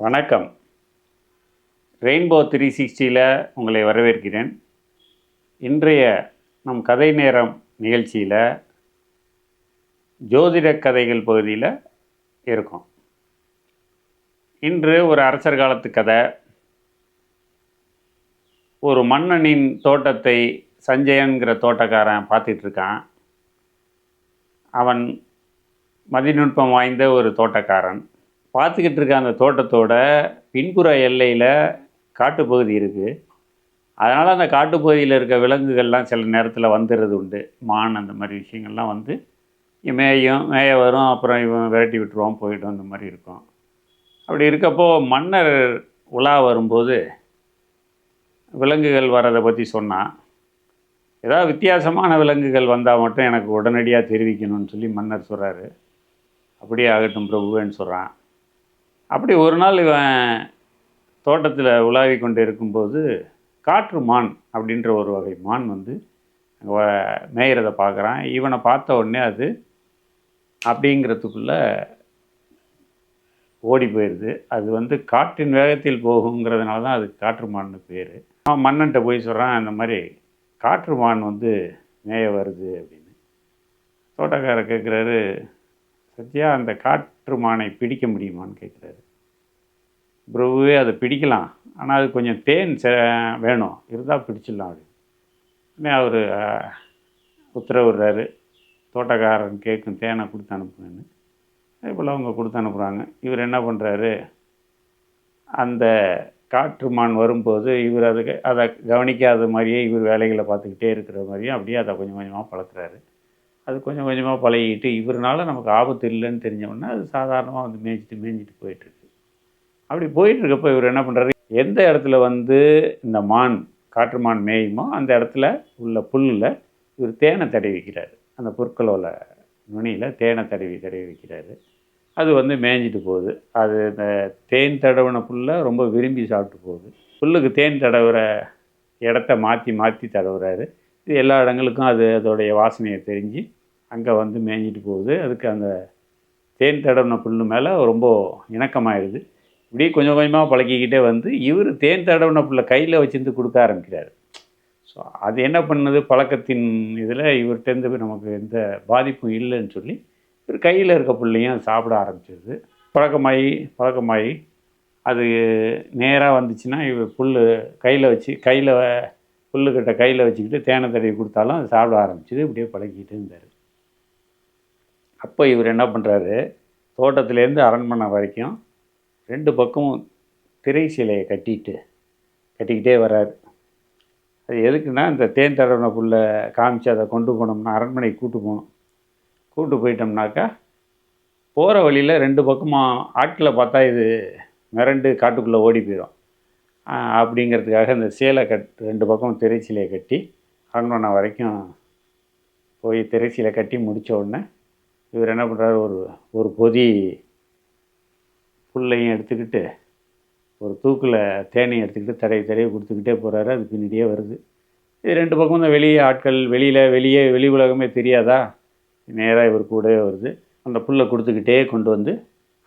வணக்கம். ரெயின்போ 360ல் உங்களை வரவேற்கிறேன். இன்றைய நம் கதை நேரம் நிகழ்ச்சியில் ஜோதிட கதைகள் பகுதியில் இருக்கோம். இன்று ஒரு அரசர் காலத்து கதை. ஒரு மன்னனின் தோட்டத்தை சஞ்சயன்கிற தோட்டக்காரன் பார்த்துட்ருக்கான். அவன் மதிநுட்பம் வாய்ந்த ஒரு தோட்டக்காரன். பார்த்துக்கிட்டு இருக்க அந்த தோட்டத்தோட பின்புற எல்லையில் காட்டுப்பகுதி இருக்குது. அதனால் அந்த காட்டுப்பகுதியில் இருக்க விலங்குகள்லாம் சில நேரத்தில் வந்துடுறது உண்டு. மான் அந்த மாதிரி விஷயங்கள்லாம் வந்து மேய வரும், அப்புறம் இவன் விரட்டி விட்டுருவான், போய்டும், அந்த மாதிரி இருக்கும். அப்படி இருக்கப்போ மன்னர் உலா வரும்போது விலங்குகள் வர்றதை பற்றி சொன்னான். ஏதாவது வித்தியாசமான விலங்குகள் வந்தால் மட்டும் எனக்கு உடனடியாக தெரிவிக்கணும்னு சொல்லி மன்னர் சொல்கிறாரு. அப்படியே ஆகட்டும் பிரபுவேன்னு சொல்கிறான். அப்படி ஒரு நாள் இவன் தோட்டத்தில் உலாவி கொண்டு இருக்கும்போது காற்று மான் அப்படின்ற ஒரு வகை மான் வந்து மேயிறதை பார்க்குறான். இவனை பார்த்த உடனே அது அப்படிங்கிறதுக்குள்ளே ஓடி போயிடுது. அது வந்து காற்றின் வேகத்தில் போகுங்கிறதுனால தான் அது காற்று மான்னு பேர். அவன் மன்னன்ட்ட போய் சொல்கிறான், இந்த மாதிரி காற்று மான் வந்து மேய வருது அப்படின்னு. தோட்டக்காரர் கேட்குறாரு, சத்யா அந்த காற்று மானை பிடிக்க முடியுமான்னு கேட்குறாரு. பிரபுவே அதை பிடிக்கலாம், ஆனால் அது கொஞ்சம் தேன் வேணும், இருந்தால் பிடிச்சிடலாம் அப்படின்னு அவர் உத்தரவிடுறாரு. தோட்டக்காரன் கேட்கும் தேனை கொடுத்து அனுப்புங்கன்னு. அதே போல் அவங்க கொடுத்து அனுப்புகிறாங்க. இவர் என்ன பண்ணுறாரு, அந்த காற்று மான் வரும்போது இவர் அதை கவனிக்காத மாதிரியே இவர் வேலைகளை பார்த்துக்கிட்டே இருக்கிற மாதிரியும் அப்படியே அதை கொஞ்சம் கொஞ்சமாக பழக்கிறாரு. அது கொஞ்சம் கொஞ்சமாக பழகிட்டு இவருனால நமக்கு ஆபத்து இல்லைன்னு தெரிஞ்சவொடனே அது சாதாரணமாக வந்து மேய்ஞ்சிட்டு போயிட்டுருக்கு. அப்படி போயிட்டுருக்கப்போ இவர் என்ன பண்ணுறாரு, எந்த இடத்துல வந்து இந்த மான் காற்று மான் மேயுமோ அந்த இடத்துல உள்ள புல்லில் இவர் தேனை தடவி வைக்கிறார். அந்த புற்களோட நுனியில் தேனை தடவி வைக்கிறாரு. அது வந்து மேய்ஞ்சிட்டு போகுது. அது இந்த தேன் தடவின புல்லை ரொம்ப விரும்பி சாப்பிட்டு போகுது. புல்லுக்கு தேன் தடவுற இடத்த மாற்றி தடவுறாரு. இது எல்லா இடங்களுக்கும் அதோடைய வாசனையை தெரிஞ்சு அங்கே வந்து மேய்ஞ்சிட்டு போகுது. அதுக்கு அந்த தேன் தடவின புல்லு மேலே ரொம்ப இணக்கமாகிடுது. இப்படி கொஞ்சம் கொஞ்சமாக பழக்கிக்கிட்டே வந்து இவர் தேன் தடவின புல்லை கையில் வச்சுருந்து கொடுக்க ஆரம்பிக்கிறார். ஸோ அது என்ன பண்ணுது, பழக்கத்தின் இதில் இவர்கிட்டருந்து நமக்கு எந்த பாதிப்பும் இல்லைன்னு சொல்லி இவர் கையில் இருக்க புல்லையும் சாப்பிட ஆரம்பிச்சிருது. பழக்கமாகி அது நேராக வந்துச்சுன்னா இவர் புல்லுக்கிட்ட கையில் வச்சுக்கிட்டு தேனை தடவி கொடுத்தாலும் அது சாப்பிட ஆரம்பிச்சிது. இப்படியே பழகிக்கிட்டு இருந்தார். அப்போ இவர் என்ன பண்ணுறாரு, தோட்டத்துலேருந்து அரண்மனை வரைக்கும் 2 பக்கமும் திரை சிலையை கட்டிக்கிட்டே வர்றாரு. அது எதுக்குன்னா, இந்த தேன் தடவின புல்லை காமிச்சு அதை கொண்டு போனோம்னா அரண்மனைக்கு கூட்டு போயிட்டோம்னாக்கா போகிற வழியில் 2 பக்கமும் ஆட்களை பார்த்தா இது மிரண்டு காட்டுக்குள்ளே ஓடி போயிடும். அப்படிங்கிறதுக்காக இந்த 2 பக்கமும் திரை சிலையை கட்டி அரண்மனை வரைக்கும் போய் திரை சிலை கட்டி முடித்த உடனே இவர் என்ன பண்ணுறாரு, ஒரு பொதி புல்லையும் எடுத்துக்கிட்டு ஒரு தூக்கில் தேனையும் எடுத்துக்கிட்டு தடவி கொடுத்துக்கிட்டே போகிறாரு. அது பின்னாடியே வருது. இது 2 பக்கம் தான் ஆட்கள் வெளி உலகமே தெரியாதா, நேராக இவர் கூடவே வருது. அந்த புல்லை கொடுத்துக்கிட்டே கொண்டு வந்து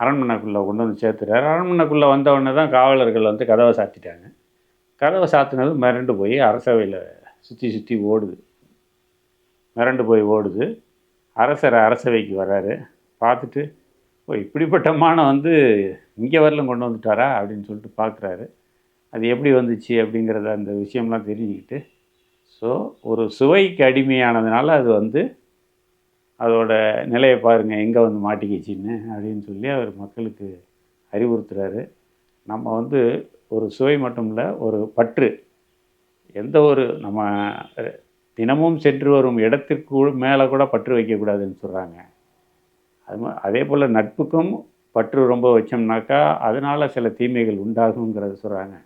அரண்மனைக்குள்ளே கொண்டு வந்து சேர்த்துறாரு. அரண்மனைக்குள்ளே வந்த உடனே தான் காவலர்கள் வந்து கதவை சாத்திட்டாங்க. கதவை சாத்தினது மிரண்டு போய் அரசவையில் சுற்றி ஓடுது. அரசவைக்கு வர்றாரு. பார்த்துட்டு, ஓ இப்படிப்பட்ட மானை வந்து இங்கே வரலும் கொண்டு வந்துட்டாரா அப்படின்னு சொல்லிட்டு பார்க்குறாரு. அது எப்படி வந்துச்சு அப்படிங்கிறத அந்த விஷயம்லாம் தெரிஞ்சுக்கிட்டு, ஸோ ஒரு சுவைக்கு அடிமையானதுனால அது வந்து அதோட நிலையை பாருங்கள் எங்கே வந்து மாட்டிக்கிச்சின்னு அப்படின்னு சொல்லி அவர் மக்களுக்கு அறிவுறுத்துறாரு. நம்ம வந்து ஒரு சுவை மட்டும் இல்லை, ஒரு பற்று, எந்த ஒரு நம்ம தினமும் சென்று வரும் இடத்திற்கு மேலே கூட பற்று வைக்கக்கூடாதுன்னு சொல்கிறாங்க. அதே போல் நட்புக்கும் பற்று ரொம்ப வச்சோம்னாக்கா அதனால் சில தீமைகள் உண்டாகுங்கிறத சொல்கிறாங்க.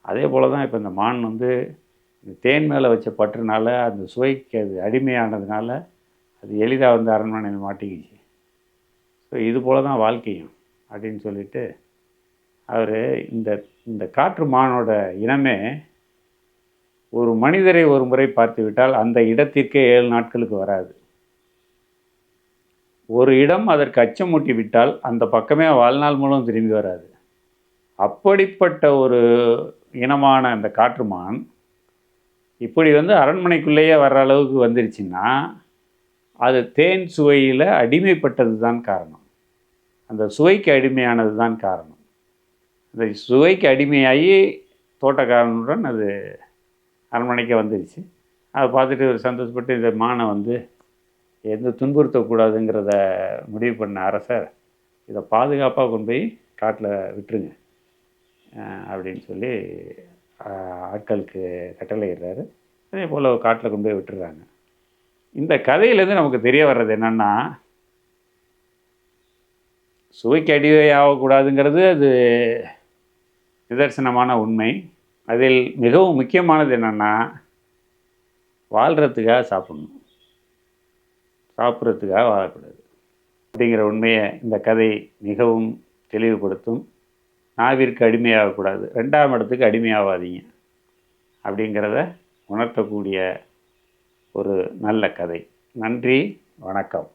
அதே போல் தான் இப்போ இந்த மான் வந்து தேன் மேலே வச்ச பற்றுனால அந்த சுவைக்கு அது அடிமையானதுனால அது எளிதாக வந்து அரண்மனையில் மாட்டிக்கிச்சு. ஸோ இது போல் தான் வாழ்க்கையும் அப்படின்னு சொல்லிட்டு அவர் இந்த காற்று மானோட இனமே ஒரு மனிதரை ஒரு முறை பார்த்து விட்டால் அந்த இடத்திற்கே 7 நாட்களுக்கு வராது. ஒரு இடம் அதற்கு அச்சமூட்டி விட்டால் அந்த பக்கமே வாழ்நாள் மூலம் திரும்பி வராது. அப்படிப்பட்ட ஒரு இனமான அந்த காற்றுமான் இப்படி வந்து அரண்மனைக்குள்ளேயே வர்ற அளவுக்கு வந்துருச்சுன்னா அது தேன் சுவையில் அடிமைப்பட்டது தான் காரணம். அந்த சுவைக்கு அடிமையானது தான் காரணம். அந்த சுவைக்கு அடிமையாகி தோட்டக்காரனுடன் அது அரண்மனைக்கு வந்துருச்சு. அதை பார்த்துட்டு ஒரு சந்தோஷப்பட்டு இந்த மானை வந்து எந்த துன்புறுத்தக்கூடாதுங்கிறத முடிவு பண்ண அரசர் இதை பாதுகாப்பாக கொண்டு போய் காட்டில் விட்டுருங்க அப்படின்னு சொல்லி ஆட்களுக்கு கட்டளையிடுறாரு. அதே போல் காட்டில் கொண்டு போய் விட்டுறாங்க. இந்த கதையிலேருந்து நமக்கு தெரிய வர்றது என்னென்னா, சுவைக்கு அடிமை ஆகக்கூடாதுங்கிறது அது நிதர்சனமான உண்மை. அதில் மிகவும் முக்கியமானது என்னென்னா, வாழ்கிறதுக்காக சாப்பிட்ணும், சாப்பிட்றதுக்காக வாழக்கூடாது அப்படிங்கிற உண்மையை இந்த கதை மிகவும் தெளிவுபடுத்தும். நாவிற்கு அடிமையாகக்கூடாது, 2ஆம் இடத்துக்கு அடிமையாகாதீங்க அப்படிங்கிறத உணர்த்தக்கூடிய ஒரு நல்ல கதை. நன்றி, வணக்கம்.